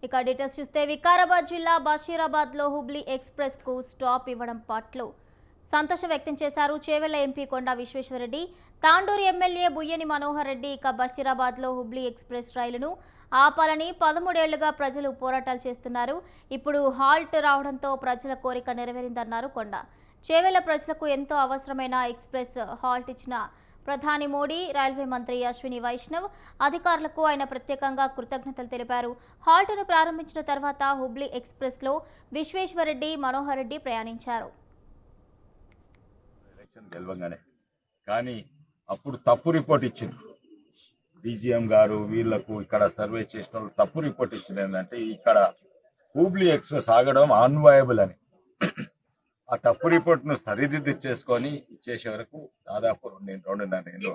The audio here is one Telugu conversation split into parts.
ఇక డీటెయిల్స్ చూస్తే వికారాబాద్ జిల్లా బషీరాబాద్లో హుబ్లీ ఎక్స్ప్రెస్కు స్టాప్ ఇవ్వడం పట్ల సంతోషం వ్యక్తం చేశారు చేవెళ్ల ఎంపీ కొండా విశ్వేశ్వరరెడ్డి. తాండూరు ఎమ్మెల్యే బుయ్యని మనోహర్ రెడ్డి ఇక బషీరాబాద్లో హుబ్లీ ఎక్స్ప్రెస్ రైలును ఆపాలని 13 ఏళ్లుగా ప్రజలు పోరాటాలు చేస్తున్నారు. ఇప్పుడు హాల్ట్ రావడంతో ప్రజల కోరిక నెరవేరిందన్నారు కొండా. చేవెళ్ల ప్రజలకు ఎంతో అవసరమైన ఎక్స్ప్రెస్ హాల్ట్ ఇచ్చిన ప్రధాని మోడీ, రైల్వే మంత్రి అశ్విని వైష్ణవ్ అధికారులకు ఆయన ప్రత్యేకంగా కృతజ్ఞతలు తెలిపారు. హాల్ట్ను ప్రారంభించిన తర్వాత హుబ్లీ ఎక్స్ప్రెస్లో విశ్వేశ్వరరెడ్డి, మనోహర్ రెడ్డి ప్రయాణించారు. గెలవంగానే కానీ అప్పుడు తప్పు రిపోర్ట్ ఇచ్చింది డీజీఎం గారు. వీళ్లకు ఇక్కడ సర్వే చేసిన వాళ్ళు తప్పు రిపోర్ట్ ఇచ్చింది ఏంటంటే ఇక్కడ హుబ్లీ ఎక్స్ప్రెస్ ఆగడం అన్వయబుల్ అని. ఆ తప్పు రిపోర్ట్ను సరిదిద్ది చేసుకొని ఇచ్చేసే వరకు దాదాపు 2.5 ఏళ్ళు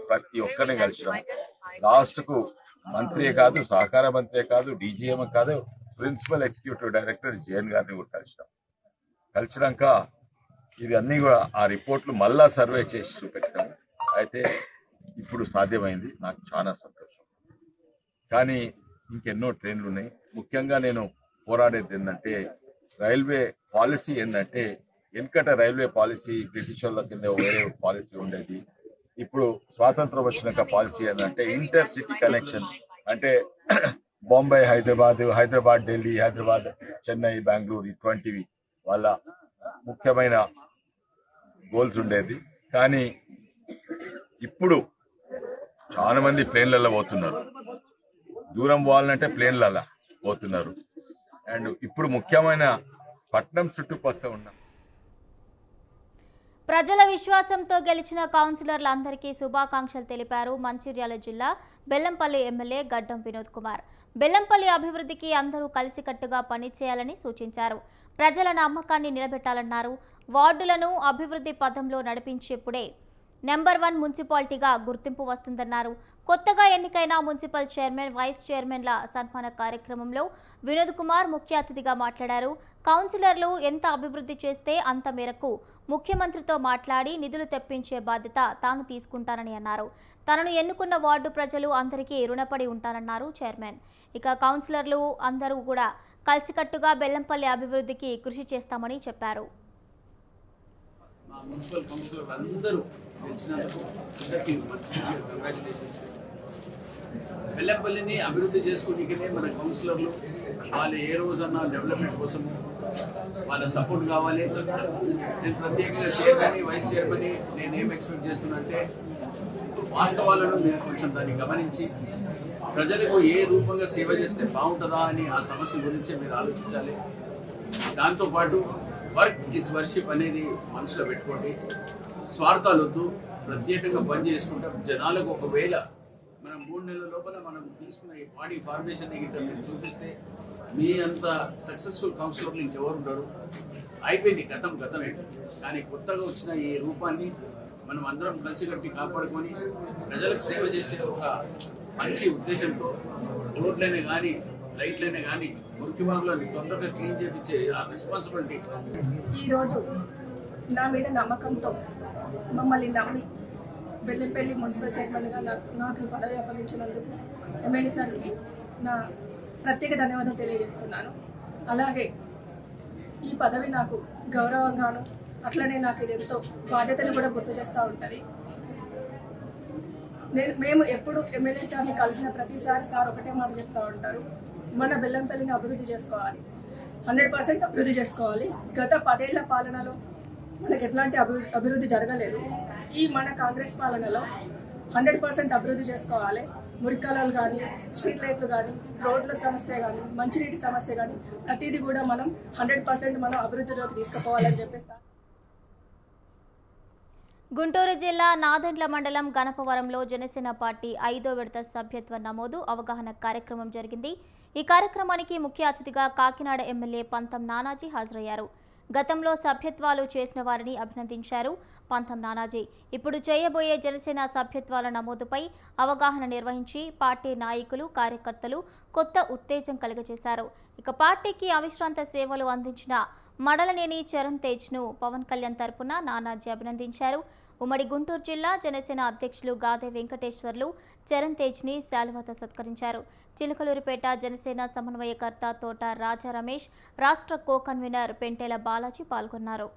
ప్రతి ఒక్కరిని కలిసినాం. లాస్ట్కు మంత్రి కాదు, సహకార మంత్రి కాదు, డీజీఎం కాదు, ప్రిన్సిపల్ ఎగ్జిక్యూటివ్ డైరెక్టర్ జేఎన్ గారిని కూడా కలిసినాక ఇది అన్నీ కూడా ఆ రిపోర్ట్లు మళ్ళా సర్వే చేసి చూపించాము. అయితే ఇప్పుడు సాధ్యమైంది, నాకు చాలా సంతోషం. కానీ ఇంకెన్నో ట్రైన్లు ఉన్నాయి. ముఖ్యంగా నేను పోరాడేది ఏంటంటే రైల్వే పాలసీ ఏంటంటే వెనుకట రైల్వే పాలసీ బ్రిటిష్ వాళ్ళ కింద వేరే పాలసీ ఉండేది. ఇప్పుడు స్వాతంత్రం వచ్చినాక పాలసీ ఏంటంటే ఇంటర్ సిటీ కనెక్షన్, అంటే బాంబే హైదరాబాద్, హైదరాబాద్ ఢిల్లీ, హైదరాబాద్ చెన్నై, బెంగళూరు ఇటువంటివి వాళ్ళ ముఖ్యమైన గోల్స్ ఉండేది. కానీ ఇప్పుడు చాలా మంది ప్లేన్లలో పోతున్నారు, దూరం పోవాలంటే ప్లేన్లలో పోతున్నారు. అండ్ ఇప్పుడు ముఖ్యమైన పట్నం చుట్టుపక్కల ఉన్న ప్రజల విశ్వాసంతో గెలిచిన కౌన్సిలర్లందరికీ శుభాకాంక్షలు తెలిపారు మంచిర్యాల జిల్లా బెల్లంపల్లి ఎమ్మెల్యే గడ్డం వినోద్ కుమార్. బెల్లంపల్లి అభివృద్ధికి అందరూ కలిసికట్టుగా పనిచేయాలని సూచించారు. ప్రజల నమ్మకాన్ని నిలబెట్టాలన్నారు. వార్డులను అభివృద్ధి పథంలో నడిపించేప్పుడే నెంబర్ 1 మున్సిపాలిటీగా గుర్తింపు వస్తుందన్నారు. కొత్తగా ఎన్నికైన మున్సిపల్ చైర్మన్, వైస్ చైర్మన్ల సన్మాన కార్యక్రమంలో వినోద్ కుమార్ ముఖ్య అతిథిగా మాట్లాడారు. కౌన్సిలర్లు ఎంత అభివృద్ధి చేస్తే అంత మేరకు ముఖ్యమంత్రితో మాట్లాడి నిధులు తెప్పించే బాధ్యత తాను తీసుకుంటానని అన్నారు. తనను ఎన్నుకున్న వార్డు ప్రజలు అందరికీ రుణపడి ఉంటానన్నారు చైర్మన్. ఇక కౌన్సిలర్లు అందరూ కూడా కలిసికట్టుగా బెల్లంపల్లి అభివృద్ధికి కృషి చేస్తామని చెప్పారు. మున్సిపల్ కౌన్సిలర్ అందరూ గెలిచినందుకు అందరికీ కంగ్రాచులేషన్స్. బెల్లంపల్లిని అభివృద్ధి చేసుకోనికనే మన కౌన్సిలర్లు వాళ్ళు ఏ రోజన్నా డెవలప్మెంట్ కోసం వాళ్ళ సపోర్ట్ కావాలి. నేను ప్రత్యేకంగా చైర్మన్, వైస్ చైర్మన్ నేనేం ఎక్స్పెక్ట్ చేస్తున్నంటే వాస్తవాలను మీరు కొంచెం దాన్ని గమనించి ప్రజలకు ఏ రూపంగా సేవ చేస్తే బాగుంటుందా అని ఆ సమస్య గురించి మీరు ఆలోచించాలి. దాంతోపాటు వర్క్ ఇస్ వర్షిప్ అనేది మనసులో పెట్టుకోండి. స్వార్థాలు వద్దు, ప్రత్యేకంగా పని చేసుకుంటాం. జనాలకు ఒకవేళ మనం 3 నెలల లోపల మనం తీసుకున్న ఈ బాడీ ఫార్మేషన్ గిట్ట మీరు చూపిస్తే మీ అంత సక్సెస్ఫుల్ కౌన్సిలర్లు ఇంకెవరు ఉండరు. అయిపోయింది, గతమే. కానీ కొత్తగా వచ్చిన ఈ రూపాన్ని మనం అందరం కలిసికట్టి కాపాడుకొని ప్రజలకు సేవ చేసే ఒక మంచి ఉద్దేశంతో రోడ్లైనా కానీ లైట్లైనా కానీ మురికి వాగులను తొందరగా క్లీన్ చేయించే ఆ రెస్పాన్సిబిలిటీ. ఈరోజు నా మీద నమ్మకంతో మమ్మల్ని నమ్మి బెల్లంపల్లి మున్సిపల్ చైర్మన్గా నాకు ఈ పదవి అప్పగించినందుకు ఎమ్మెల్యే సార్కి నా ప్రత్యేక ధన్యవాదాలు తెలియజేస్తున్నాను. అలాగే ఈ పదవి నాకు గౌరవంగాను అట్లనే నాకు ఇది ఎంతో బాధ్యతను కూడా గుర్తు చేస్తూ ఉంటుంది. మేము ఎప్పుడు ఎమ్మెల్యే సార్ని కలిసిన ప్రతిసారి సార్ ఒకటే మాట చెప్తూ ఉంటారు, మన బెల్లంపల్లిని అభివృద్ధి చేసుకోవాలి, 100% అభివృద్ధి చేసుకోవాలి. గత 10 ఏళ్ల పాలనలో మనకు ఎట్లాంటి అభివృద్ధి జరగలేదు. ఈ మన కాంగ్రెస్ పాలనలో 100% అభివృద్ధి చేసుకోవాలి. మురికాలాలు కానీ, స్ట్రీట్ లైట్లు కానీ, రోడ్ల సమస్య కానీ, మంచినీటి సమస్య కానీ ప్రతిదీ కూడా మనం 100% మనం అభివృద్ధిలోకి తీసుకుపోవాలని చెప్పేసి. గుంటూరు జిల్లా నాదెండ్ల మండలం గణపవరంలో జనసేన పార్టీ 5వ విడత సభ్యత్వ నమోదు అవగాహన కార్యక్రమం జరిగింది. ఈ కార్యక్రమానికి ముఖ్య అతిథిగా కాకినాడ ఎమ్మెల్యే పంతం నానాజీ హాజరయ్యారు. గతంలో సభ్యత్వాలు చేసిన వారిని అభినందించారు పంతం నానాజీ. ఇప్పుడు చేయబోయే జనసేన సభ్యత్వాల నమోదుపై అవగాహన నిర్వహించి పార్టీ నాయకులు, కార్యకర్తలు కొత్త ఉత్తేజం కలుగజేశారు. ఇక పార్టీకి అవిశ్రాంత సేవలు అందించిన మడలనేని చరణ్ తేజ్ను పవన్ కళ్యాణ్ తరపున నానాజీ అభినందించారు. ఉమ్మడి గుంటూరు జిల్లా జనసేన అధ్యక్షులు గాదే వెంకటేశ్వర్లు చరణ్ తేజ్ని శాలువాతో సత్కరించారు. చిలకలూరిపేట జనసేన సమన్వయకర్త తోట రాజా రమేష్, రాష్ట్ర కో కన్వీనర్ పెంటేల బాలాజీ పాల్గొన్నారు.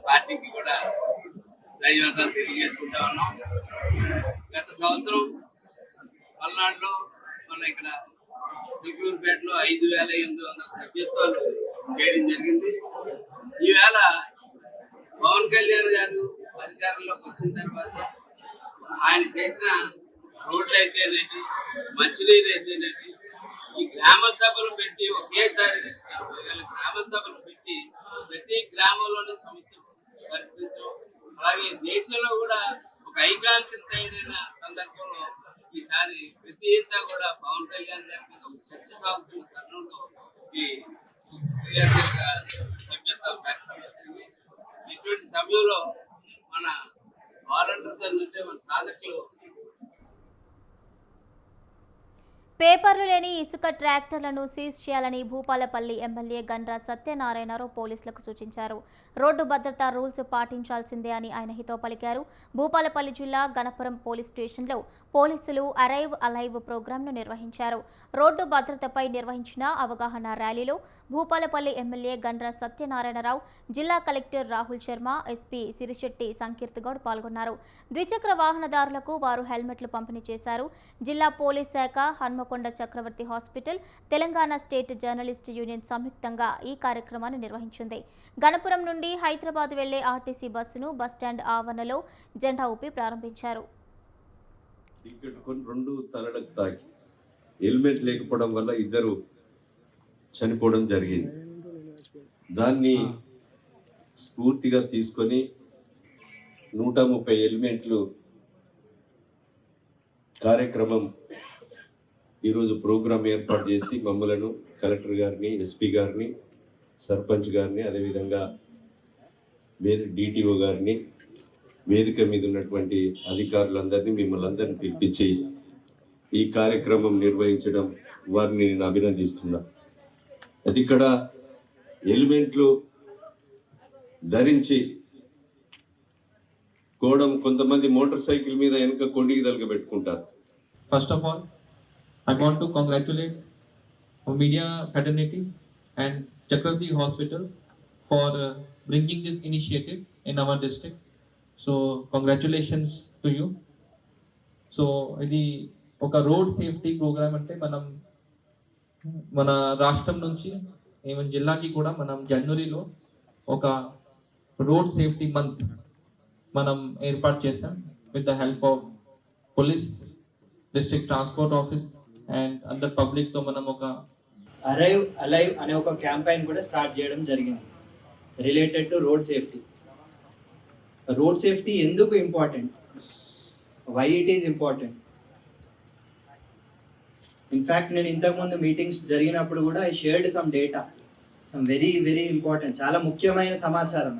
పార్టీకి కూడా ధన్యవాదాలు తెలియజేసుకుంటా ఉన్నాం. గత సంవత్సరం పల్నాడులో మన ఇక్కడ చిలకలూరిపేటలో 5,800 సభ్యత్వాలు చేయడం జరిగింది. ఈవేళ పవన్ కళ్యాణ్ గారు అధికారంలోకి వచ్చిన తర్వాత ఆయన చేసిన రోడ్లు అయితేనేటి, మంచినీరు అయితేనేటి, ఈ గ్రామ సభలు పెట్టి ఒకేసారి గ్రామ సభలు పెట్టి ప్రతి గ్రామంలోనే సమస్యలు పరిష్కరించడం, అలాగే దేశంలో కూడా ఒక ఐకాన్ కింద తయారైన సందర్భంలో ఈసారి ప్రతి ఇంటా కూడా పవన్ కళ్యాణ్ గారి మీద ఒక చర్చ సాగుతున్న తరుణంలో ఈ క్రియాశీలక సభ్యత్వ కార్యక్రమం వచ్చింది. ఇటువంటి సమయంలో మన వాలంటీర్స్ అంటే మన సాధకులు పేపర్లు లేని ఇసుక ట్రాక్టర్లను సీజ్ చేయాలని భూపాలపల్లి ఎమ్మెల్యే గండ్ర సత్యనారాయణరావు పోలీసులకు సూచించారు. రోడ్డు భద్రతా రూల్స్ పాటించాల్సిందే అని ఆయన హితవు పలికారు. భూపాలపల్లి జిల్లా గణపురం పోలీస్ స్టేషన్లో పోలీసులు అరైవ్ అలైవ్ ప్రోగ్రాంను నిర్వహించారు. రోడ్డు భద్రతపై నిర్వహించిన అవగాహన ర్యాలీలో భూపాలపల్లి ఎమ్మెల్యే గండ్ర సత్యనారాయణరావు, జిల్లా కలెక్టర్ రాహుల్ శర్మ, ఎస్పీ సిరిశెట్టి సంకీర్త్ గౌడ్ పాల్గొన్నారు. ద్విచక్ర వాహనదారులకు వారు హెల్మెట్లు పంపిణీ చేశారు. జిల్లా పోలీస్ శాఖ, Hanamkonda Chakravarthi hospital, Telangana state journalist union సంయుక్తంగా ఈ కార్యక్రమాన్ని నిర్వహించింది. గణపురం నుండి హైదరాబాద్ వెళ్లే ఆర్టీసీ బస్సును బస్టాండ్ ఆవరణలో జెండా ఊపి ప్రారంభించారు. రెండు తలలకు తాకి హెల్మెట్ లేకపోవడం వల్ల ఇద్దరు చనిపోవడం జరిగింది. దాన్ని స్ఫూర్తిగా తీసుకొని 130 హెల్మెట్లు కార్యక్రమం ఈరోజు ప్రోగ్రాం ఏర్పాటు చేసి మమ్మలను కలెక్టర్ గారిని, ఎస్పీ గారిని, సర్పంచ్ గారిని, అదేవిధంగా డిటిఓ గారిని, వేదిక మీద ఉన్నటువంటి అధికారులందరినీ, మిమ్మల్ని అందరినీ పిలిపించి ఈ కార్యక్రమం నిర్వహించడం వారిని నేను అభినందిస్తున్నా. అది ఇక్కడ హెల్మెట్లు ధరించి కోవడం, కొంతమంది మోటార్ సైకిల్ మీద వెనుక కొండికి తలగబెట్టుకుంటారు. First of all, I want to congratulate media fraternity and Chakravarti Hospital for bringing this initiative in our district. So congratulations to you. So ఇది ఒక రోడ్ సేఫ్టీ ప్రోగ్రామ్ అంటే మన రాష్ట్రం నుంచి ఈవెన్ జిల్లాకి కూడా మనం జనవరిలో ఒక రోడ్ సేఫ్టీ మంత్ మనం ఏర్పాటు చేస్తాం with the help of police, district transport office and అందర్ పబ్లిక్తో మనం ఒక అరైవ్ అలైవ్ అనే ఒక క్యాంపెయిన్ కూడా స్టార్ట్ చేయడం జరిగింది related to road safety. Road safety ఎందుకు important, why it is important. In fact నేను ఇంతకుముందు మీటింగ్స్ జరిగినప్పుడు కూడా I shared some data, some very very important, చాలా ముఖ్యమైన సమాచారం.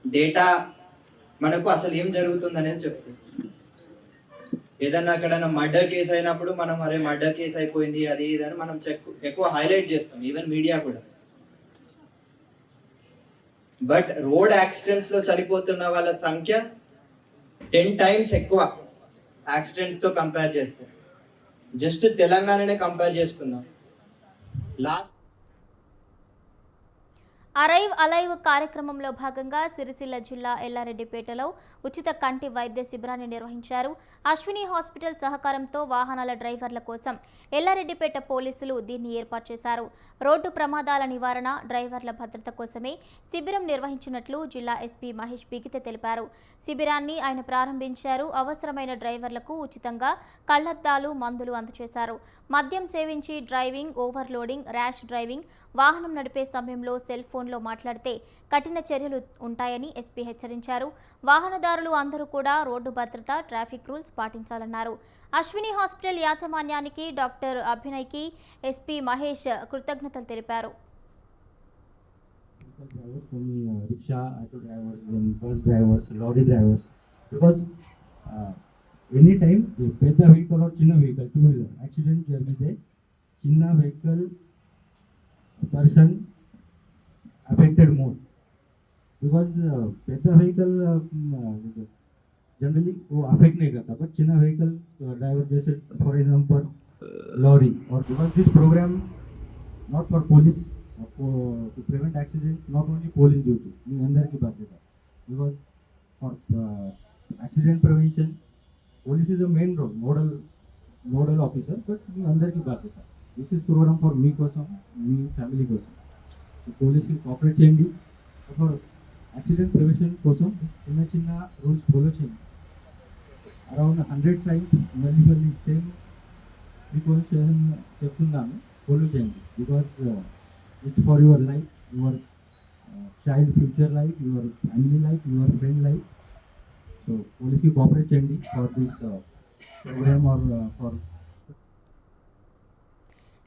డేటా మనకు అసలు ఏం జరుగుతుంది అనేది చెప్తుంది. ఏదన్నా అక్కడ మర్డర్ కేసు అయినప్పుడు మనం అరే మర్డర్ కేసు అయిపోయింది అది ఇదని మనం ఎక్కువ హైలైట్ చేస్తాం, ఈవెన్ మీడియా కూడా. బట్ రోడ్ యాక్సిడెంట్స్లో చనిపోతున్న వాళ్ళ సంఖ్య 10 times ఎక్కువ యాక్సిడెంట్స్తో కంపేర్ చేస్తే. జస్ట్ తెలంగాణనే కంపేర్ చేసుకుందాం. లాస్ట్ అరైవ్ అలైవ్ కార్యక్రమంలో భాగంగా సిరిసిల్ల జిల్లా ఎల్లారెడ్డిపేటలో ఉచిత కంటి వైద్య శిబిరాన్ని నిర్వహించారు. అశ్విని హాస్పిటల్ సహకారంతో వాహనాల డ్రైవర్ల కోసం ఎల్లారెడ్డిపేట పోలీసులు దీన్ని ఏర్పాటు చేశారు. రోడ్డు ప్రమాదాల నివారణ, డ్రైవర్ల భద్రత కోసమే శిబిరం నిర్వహించినట్లు జిల్లా ఎస్పీ మహేష్ బిగితే తెలిపారు. శిబిరాన్ని ఆయన ప్రారంభించారు. అవసరమైన డ్రైవర్లకు ఉచితంగా కళ్లద్దాలు, మందులు అందజేశారు. మద్యం సేవించి డ్రైవింగ్, ఓవర్లోడింగ్, ర్యాష్ డ్రైవింగ్, వాహనం నడిపే సమయంలో సెల్ ఫోన్లో మాట్లాడితే కఠిన చర్యలు ఉంటాయని ఎస్పీ హెచ్చరించారు. వాహనదారులు అందరూ కూడా రోడ్డు భద్రత, ట్రాఫిక్ రూల్స్ పాటించాలన్నారు. అశ్విని హాస్పిటల్ యాజమాన్యానికి, డాక్టర్ అభినయ్కి ఎస్పీ మహేష్ కృతజ్ఞతలు తెలిపారు. Rickshaw, auto drivers, then bus drivers, lorry drivers, because any time పెద్ద వెహికల్ or చిన్న వెహికల్, 2-wheeler యాక్సిడెంట్ జరిగితే చిన్న vehicle person affected more. Because पेद्दा व्हीकल जनरली वो अफेक्ट नहीं करता, बट चिन्ना व्हीकल ड्राइवर जैसे फॉर एग्जांपल लॉरी, और because this programme not for police to prevent accident, not only police duty, మీ అందరికీ బాధ్యత. Because for accident prevention police is a main role, nodal officer, but మీ అందరికీ బాధ్యత. దిస్ ఇస్ ప్రోగ్రామ్ ఫర్ మీకోసం, మీ ఫ్యామిలీ కోసం. పోలీస్కి కోఆపరేట్ చేయండి. ఫర్ యాక్సిడెంట్ ప్రివెన్షన్ కోసం చిన్న చిన్న రూల్స్ ఫాలో చేయండి. అరౌండ్ 100 టైమ్స్ మళ్ళీ సేమ్ ప్రికాషన్ చెప్తున్నాను, ఫాలో చేయండి. Because it's for your life, your child future life, your family life, your friend life. So పోలీస్కి కోఆపరేట్ చేయండి for this programme or for.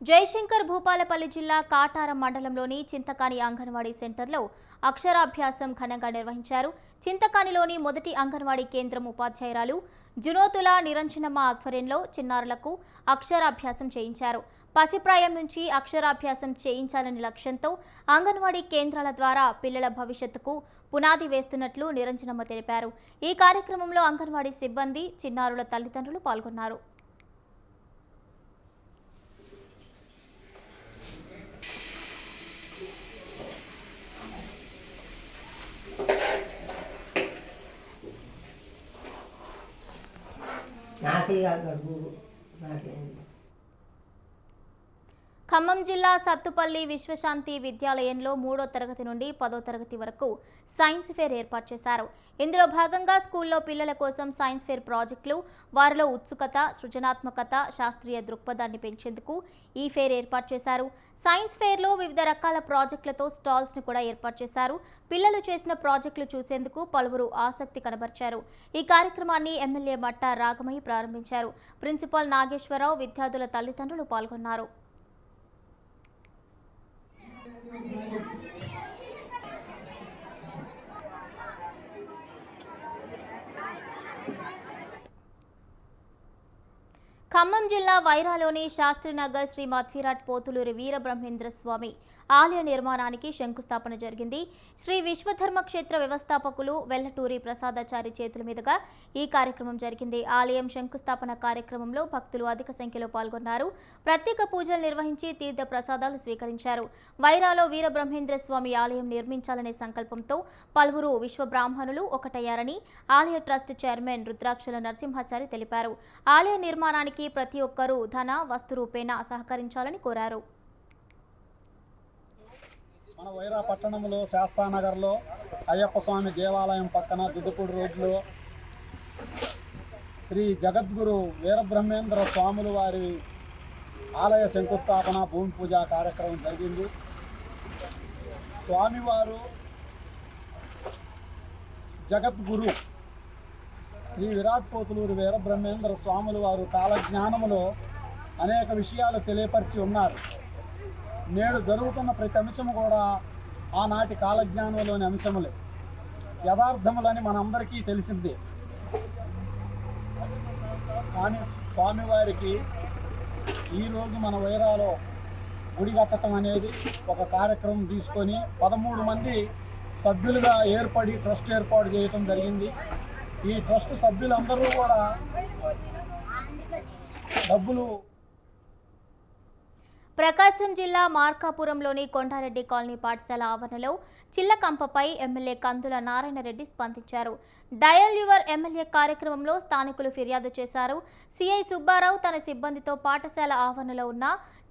Jayashankar Bhupalpally జిల్లా కాటారం మండలంలోని చింతకాని అంగన్వాడీ సెంటర్లో అక్షరాభ్యాసం ఘనంగా నిర్వహించారు. చింతకానిలోని మొదటి అంగన్వాడీ కేంద్రం ఉపాధ్యాయురాలు జునోతుల నిరంజనమ్మ ఆధ్వర్యంలో చిన్నారులకు అక్షరాభ్యాసం చేయించారు. పసిప్రాయం నుంచి అక్షరాభ్యాసం చేయించాలనే లక్ష్యంతో అంగన్వాడీ కేంద్రాల ద్వారా పిల్లల భవిష్యత్తుకు పునాది వేస్తున్నట్లు నిరంజనమ్మ తెలిపారు. ఈ కార్యక్రమంలో అంగన్వాడీ సిబ్బంది, చిన్నారుల తల్లిదండ్రులు పాల్గొన్నారు. ఖమ్మం జిల్లా సత్తుపల్లి విశ్వశాంతి విద్యాలయంలో 3వ తరగతి నుండి 10వ తరగతి వరకు సైన్స్ ఫేర్ ఏర్పాటు చేశారు. ఇందులో భాగంగా స్కూల్లో పిల్లల కోసం సైన్స్ ఫేర్ ప్రాజెక్టులు, వారిలో ఉత్సుకత, సృజనాత్మకత, శాస్త్రీయ దృక్పథాన్ని పెంచేందుకు ఈ ఫేర్ ఏర్పాటు చేశారు. సైన్స్ ఫేర్లో వివిధ రకాల ప్రాజెక్టులతో స్టాల్స్ను కూడా ఏర్పాటు చేశారు. పిల్లలు చేసిన ప్రాజెక్టులు చూసేందుకు పలువురు ఆసక్తి కనబరిచారు. ఈ కార్యక్రమాన్ని ఎమ్మెల్యే మట్టా రాగమయ్య ప్రారంభించారు. ప్రిన్సిపాల్ నాగేశ్వరరావు, విద్యార్థుల తల్లిదండ్రులు పాల్గొన్నారు. ఖమ్మం జిల్లా వైరాలోని శాస్త్రీనగర్ శ్రీ మధ్విరాట్ పోతులూరి వీరబ్రహ్మేంద్ర స్వామి ఆలయ నిర్మాణానికి శంకుస్థాపన జరిగింది. శ్రీ విశ్వధర్మ క్షేత్ర వ్యవస్థాపకులు వెల్లటూరి ప్రసాదాచారి చేతుల మీదుగా ఈ కార్యక్రమం జరిగింది. ఆలయం శంకుస్థాపన కార్యక్రమంలో భక్తులు అధిక సంఖ్యలో పాల్గొన్నారు. ప్రత్యేక పూజలు నిర్వహించి తీర్థ ప్రసాదాలు స్వీకరించారు. వైరాలో వీరబ్రహ్మేంద్ర స్వామి ఆలయం నిర్మించాలనే సంకల్పంతో పలువురు విశ్వబ్రాహ్మణులు ఒకటయ్యారని ఆలయ ట్రస్ట్ చైర్మన్ రుద్రాక్షల నరసింహాచారి తెలిపారు. ఆలయ నిర్మాణానికి ప్రతి ఒక్కరూ ధన, వస్తు రూపేణా సహకరించాలని కోరారు. మన వైరా పట్టణంలో శాస్త్రానగర్లో అయ్యప్ప స్వామి దేవాలయం పక్కన దుద్దుపూడి రోడ్లో శ్రీ జగద్గురు వీరబ్రహ్మేంద్ర స్వాములు వారి ఆలయ శంకుస్థాపన, భూమి పూజ కార్యక్రమం జరిగింది. స్వామివారు జగద్గురు శ్రీ విరాట్ పోతులూరి వీరబ్రహ్మేంద్ర స్వాములు వారు కాలజ్ఞానములో అనేక విషయాలు తెలియపరిచి ఉన్నారు. నేడు జరుగుతున్న ప్రతి అంశము కూడా ఆనాటి కాలజ్ఞానంలోని అంశములే, యథార్థములని మనందరికీ తెలిసిందే. కానీ స్వామివారికి ఈరోజు మన వైరాలో గుడి కట్టడం అనేది ఒక కార్యక్రమం తీసుకొని 13 మంది సభ్యులుగా ఏర్పడి ట్రస్ట్ ఏర్పాటు చేయటం జరిగింది. ఈ ట్రస్ట్ సభ్యులందరూ కూడా డబ్బులు. ప్రకాశం జిల్లా మార్కాపురంలోని కొండారెడ్డి కాలనీ పాఠశాల ఆవరణలో చిల్లకంపపై ఎమ్మెల్యే కందుల నారాయణరెడ్డి స్పందించారు. డయల్ యువర్ ఎమ్మెల్యే కార్యక్రమంలో స్థానికులు ఫిర్యాదు చేశారు. సిఐ సుబ్బారావు తన సిబ్బందితో పాఠశాల ఆవరణలో ఉన్న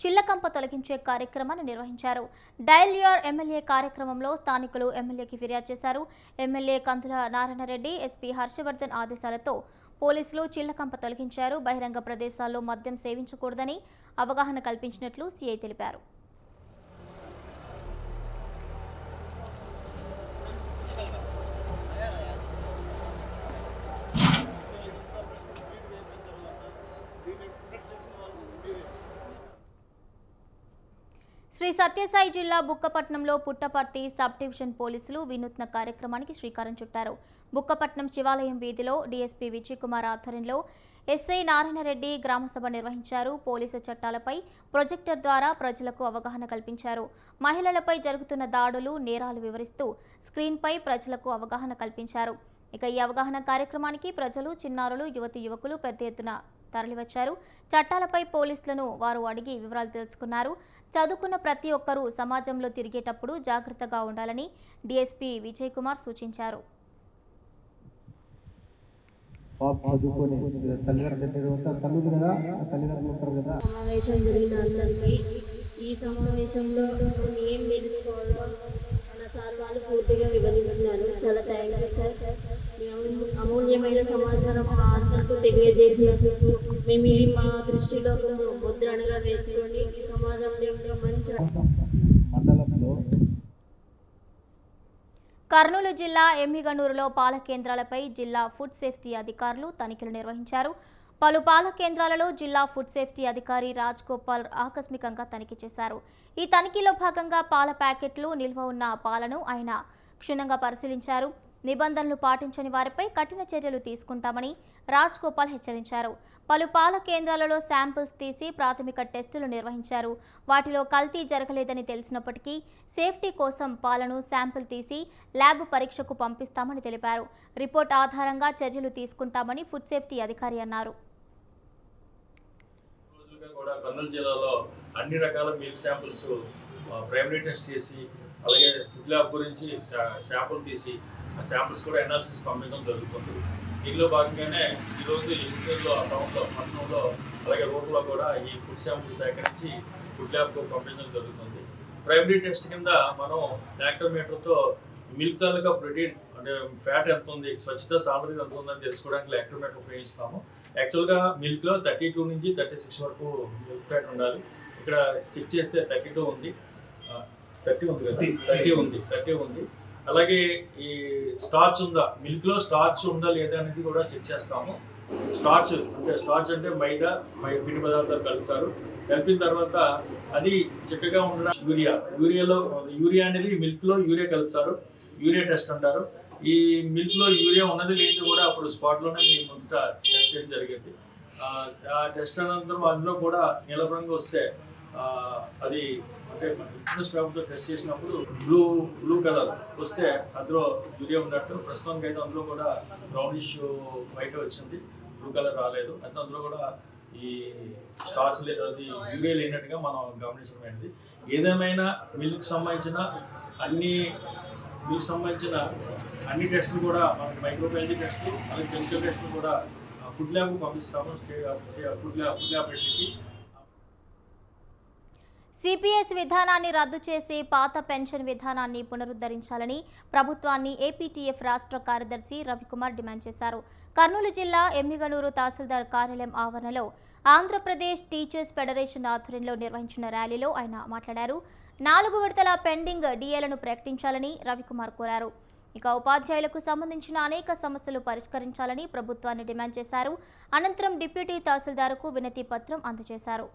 చిల్లకంప తొలగించే కార్యక్రమాన్ని నిర్వహించారు. డయల్ యువర్ ఎమ్మెల్యే కార్యక్రమంలో స్థానికులు ఎమ్మెల్యేకి ఫిర్యాదు చేశారు. ఎమ్మెల్యే కందుల నారాయణరెడ్డి, ఎస్పీ హర్షవర్ధన్ ఆదేశాలతో పోలీసులు చిల్లకంప తొలగించారు. బహిరంగ ప్రదేశాల్లో మద్యం సేవించకూడదని అవగాహన కల్పించినట్లు సిఐ తెలిపారు. శ్రీ సత్యసాయి జిల్లా బుక్కపట్నంలో పుట్టపర్తి సబ్ డివిజన్ పోలీసులు వినూత్న కార్యక్రమానికి శ్రీకారం చుట్టారు. బుక్కపట్నం శివాలయం వీధిలో డీఎస్పీ విజయ్ కుమార్ ఆధ్వర్యంలో ఎస్ఐ నారాయణరెడ్డి గ్రామసభ నిర్వహించారు. పోలీసు చట్టాలపై ప్రొజెక్టర్ ద్వారా ప్రజలకు అవగాహన కల్పించారు. మహిళలపై జరుగుతున్న దాడులు, నేరాలు వివరిస్తూ స్క్రీన్పై ప్రజలకు అవగాహన కల్పించారు. ఇక ఈ అవగాహన కార్యక్రమానికి ప్రజలు, చిన్నారులు, యువతీ యువకులు పెద్ద ఎత్తున తరలివచ్చారు. చట్టాలపై పోలీసులను వారు అడిగి వివరాలు తెలుసుకున్నారు. చదువుకున్న ప్రతి ఒక్కరూ సమాజంలో తిరిగేటప్పుడు జాగ్రత్తగా ఉండాలని డీఎస్పీ విజయ్ కుమార్ సూచించారు. సమావేశం జరిగిన అందరికీ ఈ సమావేశంలో ఏం తెలుసుకోవాలో మన సార్ వాళ్ళు పూర్తిగా వివరించినారు. చాలా థ్యాంక్ యూ సార్. మీ అమూల్యమైన సమాచారం మా అందరికీ తెలియజేసినందుకు మేము ఇది మా దృష్టిలో ముద్రణగా వేసుకొని ఈ సమాజంలో ఇంకా మంచి కర్నూలు జిల్లా ఎమ్మిగనూరులో పాల కేంద్రాలపై జిల్లా ఫుడ్ సేఫ్టీ అధికారులు తనిఖీలు నిర్వహించారు. పలు పాల కేంద్రాలలో జిల్లా ఫుడ్ సేఫ్టీ అధికారి రాజ్ గోపాల్ ఆకస్మికంగా తనిఖీ చేశారు. ఈ తనిఖీలో భాగంగా పాల ప్యాకెట్లు, నిల్వ ఉన్న పాలను ఆయన క్షుణ్ణంగా పరిశీలించారు. నిబంధనలు పాటించని వారిపై కఠిన చర్యలు తీసుకుంటామని రాజ్ గోపాల్ హెచ్చరించారు. పలు పాల కేంద్రాలలో శాంపిల్స్ తీసి ప్రాథమిక టెస్టులు నిర్వహించారు. వాటిలో కల్తీ జరగలేదని తెలిసినప్పటికీ సేఫ్టీ కోసం పాలను శాంపిల్ తీసి ల్యాబ్ పరీక్షకు పంపిస్తామని తెలిపారు. రిపోర్ట్ ఆధారంగా చర్యలు తీసుకుంటామని ఫుడ్ సేఫ్టీ అధికారి అన్నారు. కర్నూలు జిల్లాలో అన్ని రకాల మిల్క్ శాంపిల్స్ ప్రైమరీ టెస్ట్ చేసి అలాగే ఫుడ్ ల్యాబ్ గురించి శాంపుల్ తీసి ఆ శాంపిల్స్ కూడా ఎనాలిసిస్ పంపించడం జరుగుతుంది. దీనిలో భాగంగానే ఈరోజు ఇంట్లో టౌన్లో, పట్టణంలో అలాగే రోడ్లో కూడా ఈ ఫుడ్ శాంపిల్స్ సేకరించి ఫుడ్ ల్యాబ్కు పంపించడం జరుగుతుంది. ప్రైమరీ టెస్ట్ కింద మనం లాక్టోమీటర్తో మిల్క్ తాలూకా ప్రోటీన్ అంటే ఫ్యాట్ ఎంత ఉంది, స్వచ్ఛత సాంద్రత ఎంత ఉందని తెలుసుకోవడానికి లాక్టోమీటర్ ఉపయోగిస్తాము. యాక్చువల్గా మిల్క్లో 32 నుంచి 36 వరకు మిల్క్ ఫ్యాట్ ఉండాలి. ఇక్కడ చెక్ చేస్తే 32 ఉంది, 30 ఉంది కదా, 30 ఉంది. అలాగే ఈ స్టార్చ్ ఉందా, మిల్క్లో స్టార్చ్ ఉందా లేదా అనేది కూడా చెక్ చేస్తాము. స్టార్చ్ అంటే మైదా పిండి పదార్థాలు కలుపుతారు. కలిపిన తర్వాత అది చిక్కగా ఉండడం యూరియా అనేది మిల్క్లో యూరియా కలుపుతారు. యూరియా టెస్ట్ అంటారు. ఈ మిల్క్లో యూరియా ఉన్నది లేదు కూడా అప్పుడు స్పాట్లోనే మేము మొదట టెస్ట్ చేయడం జరిగింది. ఆ టెస్ట్ అనంతరం అందులో కూడా నీలం రంగు వస్తే అది అంటే ఇన్సూరెన్స్ పేపర్తో టెస్ట్ చేసినప్పుడు బ్లూ కలర్ వస్తే అందులో యూరియా ఉన్నట్టు. ప్రస్తుతానికి అయితే అందులో కూడా బ్రౌనిష్ వైట్ వచ్చింది, బ్లూ కలర్ రాలేదు. అయితే అందులో కూడా ఈ స్టార్చ్ అది యూరియా లేనట్టుగా మనం గమనించడమైనది. ఏదేమైనా మిల్క్ సంబంధించిన అన్ని టెస్టులు కూడా మనకి మైక్రోబయాలజీ టెస్టులు అలాగే కెమికల్ టెస్టులు కూడా ఫుడ్ ల్యాబ్కు పంపిస్తాము. ఫుడ్ ల్యాబ్ రెడ్డికి సిపిఎస్ విధానాన్ని రద్దు చేసి పాత పెన్షన్ విధానాన్ని పునరుద్ధరించాలని ప్రభుత్వాన్ని ఏపీటీఎఫ్ రాష్ట్ర కార్యదర్శి రవికుమార్ డిమాండ్ చేశారు. కర్నూలు జిల్లా ఎమ్మిగనూరు తహసీల్దార్ కార్యాలయం ఆవరణలో ఆంధ్రప్రదేశ్ టీచర్స్ ఫెడరేషన్ ఆధ్వర్యంలో నిర్వహించిన ర్యాలీలో ఆయన మాట్లాడారు. 4 విడతల పెండింగ్ డిఏలను ప్రకటించాలని రవికుమార్ కోరారు. ఇక ఉపాధ్యాయులకు సంబంధించిన అనేక సమస్యలు పరిష్కరించాలని ప్రభుత్వాన్ని డిమాండ్ చేశారు. అనంతరం డిప్యూటీ తహసీల్దార్కు వినతి పత్రం అందజేశారు.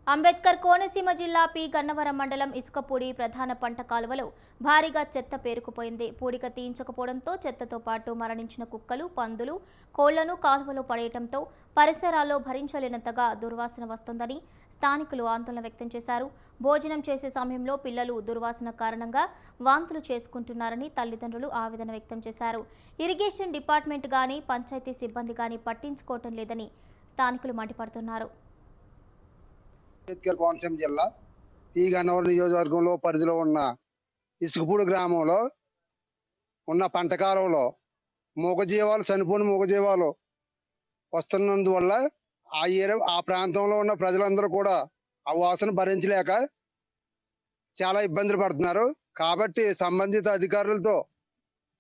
అంబేద్కర్ కోనసీమ జిల్లా పి గన్నవరం మండలం ఇసుకపూడి ప్రధాన పంట కాలువలో భారీగా చెత్త పేరుకుపోయింది. పూడిక తీయించకపోవడంతో చెత్తతో పాటు మరణించిన కుక్కలు, పందులు, కోళ్లను కాలువలో పడేయడంతో పరిసరాల్లో భరించలేనంతగా దుర్వాసన వస్తోందని స్థానికులు ఆందోళన వ్యక్తం చేశారు. భోజనం చేసే సమయంలో పిల్లలు దుర్వాసన కారణంగా వాంతులు చేసుకుంటున్నారని తల్లిదండ్రులు ఆవేదన వ్యక్తం చేశారు. ఇరిగేషన్ డిపార్ట్మెంట్ గానీ పంచాయతీ సిబ్బంది గానీ పట్టించుకోవటం లేదని స్థానికులు మండిపడుతున్నారు. అంబేద్కర్ కోనసీమ జిల్లా పి గన్నవరం నియోజకవర్గంలో పరిధిలో ఉన్న ఇసుకపూడి గ్రామంలో ఉన్న పంట కాలంలో చనిపోయిన మూగజీవాలు వస్తున్నందువల్ల ఆ ప్రాంతంలో ఉన్న ప్రజలందరూ కూడా ఆ వాసన భరించలేక చాలా ఇబ్బందులు పడుతున్నారు. కాబట్టి సంబంధిత అధికారులతో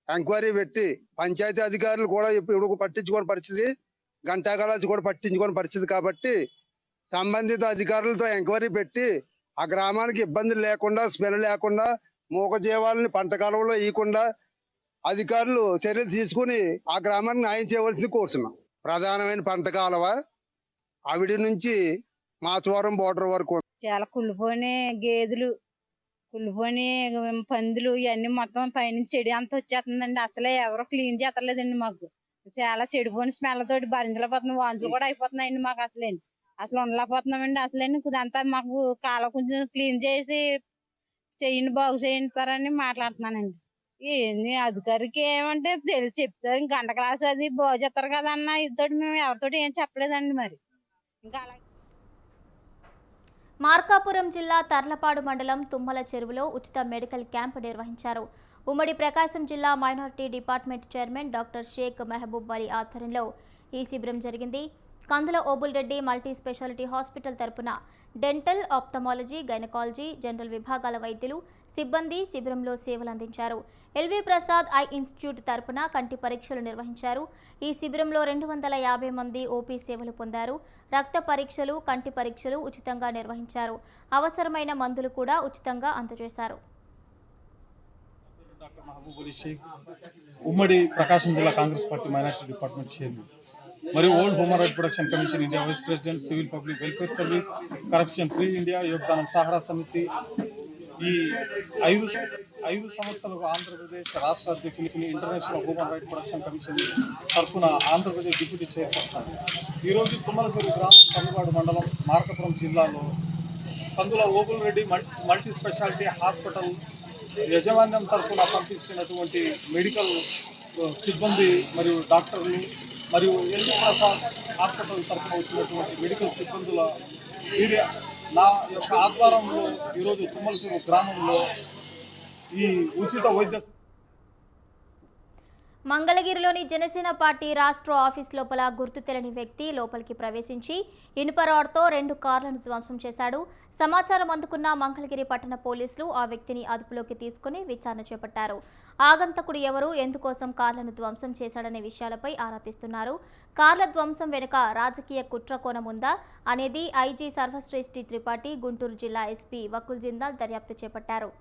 ఎంక్వైరీ పెట్టి పంచాయతీ అధికారులు కూడా ఇప్పుడు పట్టించుకోని పరిస్థితి, గంటాకాలాలు కూడా పట్టించుకోని పరిస్థితి. కాబట్టి సంబంధిత అధికారులతో ఎంక్వైరీ పెట్టి ఆ గ్రామానికి ఇబ్బందులు లేకుండా, స్మెల్ లేకుండా, మూగజీవాలని పంట కాలంలో ఇవ్వకుండా అధికారులు చర్యలు తీసుకుని ఆ గ్రామానికి న్యాయం చేయవలసింది కోరుతున్నాం. ప్రధానమైన పంట కాలువ అవిడి నుంచి మాచవరం బోర్డర్ వరకు చాలా కుళ్ళిపోయిన గేదెలు కుళ్ళిపోయి పందులు ఇవన్నీ మొత్తం పైనుంచి చెడి అంతా వచ్చేస్తుందండి. అసలే ఎవరో క్లీన్ చేస్తలేదండి మాకు. చాలా చెడిపోయిన స్మెల్ తోటి భరించలేకపోతున్నాం. వాంతులు కూడా అయిపోతున్నాయండి మాకు. అసలు ఉండలేకపోతున్నామండి. అసలేండి ఇదంతా మాకు కాలం కొంచెం క్లీన్ చేసి చెయ్యండి, బాగు చేయించారని మాట్లాడుతున్నానండి. ఏంది అధికారికి ఏమంటే తెలిసి చెప్తారు, గంట క్లాస్ అది బాగు చేస్తారు కదా అన్న ఇతోటి మేము ఎవరితోటి ఏం చెప్పలేదండి. మరి ఇంకా అలా మార్కాపురం జిల్లా తర్లపాడు మండలం తుమ్మల చెరువులో ఉచిత మెడికల్ క్యాంపు నిర్వహించారు. ఉమ్మడి ప్రకాశం జిల్లా minority department chairman doctor Shaik Mehboob Ali ఆధ్వర్యంలో ఈ శిబిరం జరిగింది. Kandula Obulreddy multi speciality hospital తరపున డెంటల్, ఆప్థమాలజీ, గైనకాలజీ, జనరల్ విభాగాల వైద్యులు, సిబ్బంది శిబిరంలో సేవలు అందించారు. ఎల్వి ప్రసాద్ ఐ ఇన్స్టిట్యూట్ తరపున కంటి పరీక్షలు నిర్వహించారు. ఈ శిబిరంలో 250 మంది ఓపీ సేవలు పొందారు. రక్త పరీక్షలు, కంటి పరీక్షలు ఉచితంగా నిర్వహించారు. అవసరమైన మందులు కూడా ఉచితంగా అందజేశారు. డాక్టర్ మహబూబ్ అలీ షేక్, ఉమ్మడి ప్రకాశం జిల్లా Congress party minority department chairman మరియు old human right protection commission India vice president, civil public welfare service, corruption free India, యోగదానం సహారా సమితి, ఈ ఐదు సంస్థలకు ఆంధ్రప్రదేశ్ రాష్ట్ర అధ్యక్షుని, international human right protection commission తరఫున ఆంధ్రప్రదేశ్ డిప్యూటీ చైర్పర్సన్. ఈరోజు తుమ్మల చెరువు గ్రామం, తర్లపాడు మండలం, మార్కాపురం జిల్లాలో కందుల ఓబుల్రెడ్డి మల్టీ స్పెషాలిటీ హాస్పిటల్ యాజమాన్యం తరఫున పంపించినటువంటి మెడికల్ సిబ్బంది మరియు డాక్టర్లు మరియు ఎల్వి ప్రసాద్ హాస్పిటల్ తరఫున వచ్చినటువంటి మెడికల్ సిబ్బందుల నా యొక్క ఆధ్వర్యంలో ఈరోజు తుమ్మల చెరువు గ్రామంలో ఈ ఉచిత వైద్య మంగళగిరిలోని జనసేన పార్టీ రాష్ట్ర ఆఫీస్ లోపల గుర్తు తెలియని వ్యక్తి లోపలికి ప్రవేశించి ఇనుప రాడ్తో 2 కార్లను ధ్వంసం చేశాడు. సమాచారం అందుకున్న మంగళగిరి పట్టణ పోలీసులు ఆ వ్యక్తిని అదుపులోకి తీసుకుని విచారణ చేపట్టారు. ఆగంతకుడు ఎవరు, ఎందుకోసం కార్లను ధ్వంసం చేశాడనే విషయాలపై ఆరా తీస్తున్నారు. కార్ల ధ్వంసం వెనుక రాజకీయ కుట్ర కోణం ఉందా అనేది ఐజీ సర్వశ్రేష్ఠి త్రిపాఠి, గుంటూరు జిల్లా ఎస్పీ వకుల్ జిందాల్ దర్యాప్తు చేపట్టారు.